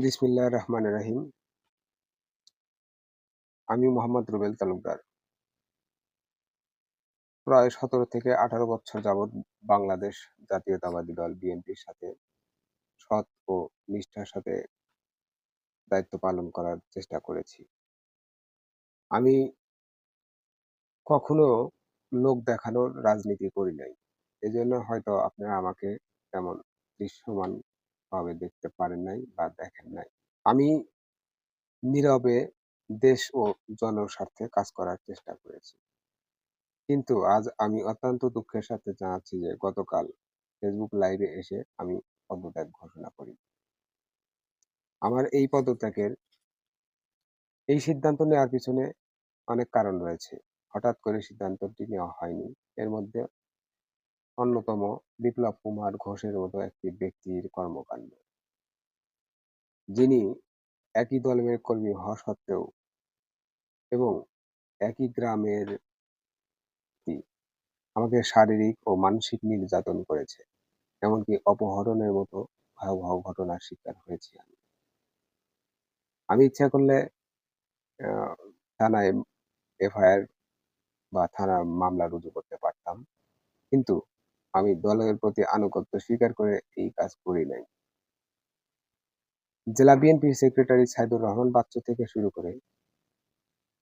বিসমিল্লাহির রহমানির রহিম। আমি মোহাম্মদ রুবেল তালুকদার। প্রায় ১৭ থেকে ১৮ বছর যাবৎ বাংলাদেশ জাতীয়তাবাদী দল বিএনপির সাথে সৎ ও নিষ্ঠার সাথে দায়িত্ব পালন করার চেষ্টা করেছি। আমি কখনো লোক দেখানোর রাজনীতি করি নাই। এজন্য হয়তো আপনারা আমাকে তেমন দৃশ্যমানভাবে দেখতে পারেন নাই বা দেখেন নাই। আমি নীরবে দেশ ও জনস্বার্থে কাজ করার চেষ্টা করেছি। কিন্তু আজ আমি অত্যন্ত দুঃখের সাথে জানাচ্ছি যে গতকাল ফেসবুক লাইভে এসে আমি পদত্যাগ ঘোষণা করি। আমার এই পদত্যাগের এই সিদ্ধান্ত নেওয়ার পিছনে অনেক কারণ রয়েছে। হঠাৎ করে সিদ্ধান্তটি নেওয়া হয়নি। এর মধ্যে অন্যতম বিপ্লব কুমার ঘোষের মতো একটি ব্যক্তির কর্মকাণ্ড। যিনি একই দলের কর্মী হওয়া সত্ত্বেও এবং একই গ্রামের ব্যক্তি, আমাকে শারীরিক ও মানসিক নির্যাতন করেছে। এমনকি অপহরণের মতো ভয়াবহ ঘটনার শিকার হয়েছি আমি। আমি ইচ্ছা করলে আ থানায় এফআইআর বা থানায় মামলা রুজু করতে পারতাম। কিন্তু আমি দলের প্রতি আনুগত্য স্বীকার করে এই কাজ করি নাই। জেলা বিএনপির সেক্রেটারি সাইদুর রহমান বাচ্চু থেকে শুরু করে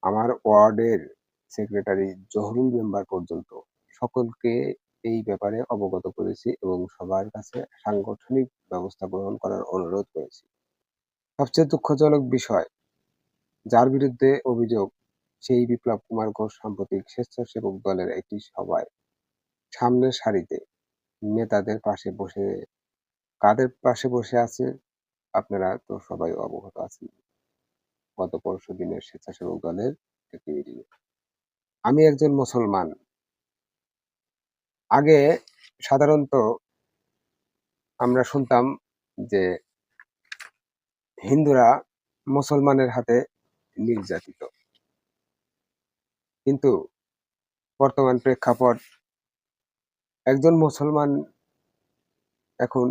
আমার ওয়ার্ডের সেক্রেটারি জহুরুল মেম্বার পর্যন্ত সকলকে এই ব্যাপারে অবগত করেছি এবং সবার কাছে সাংগঠনিক ব্যবস্থা গ্রহণ করার অনুরোধ করেছি। সবচেয়ে দুঃখজনক বিষয়, যার বিরুদ্ধে অভিযোগ, সেই বিপ্লব কুমার ঘোষ সাম্প্রতিক স্বেচ্ছাসেবক দলের একটি সভায় সামনের সারিতে নেতাদের পাশে বসে কাদের পাশে বসে আছে আপনারা তো সবাই অবগত আছেন। গত পরশুদিনের স্বেচ্ছাসেবক দলের একটি মিটিং। আমি একজন মুসলমান। আগে সাধারণত আমরা শুনতাম যে হিন্দুরা মুসলমানের হাতে নির্যাতিত। কিন্তু বর্তমান প্রেক্ষাপট, একজন মুসলমান এখন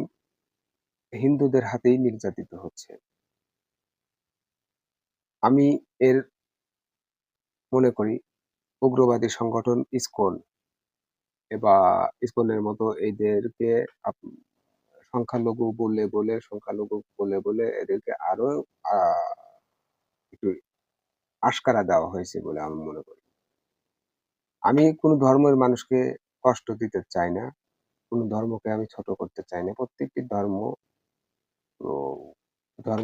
হিন্দুদের হাতেই নির্যাতিত হচ্ছে। আমি এর মনে করি উগ্রবাদী সংগঠন ইসকন ইসকনের মতো এদেরকে সংখ্যালঘু বলে এদেরকে আরো একটু আশকারা দেওয়া হয়েছে বলে আমি মনে করি। আমি কোন ধর্মের মানুষকে কষ্ট দিতে চাই না। কোন ধর্মকে আমি ছোট করতে চাই না। প্রত্যেকটি ধর্ম ও ধর্ম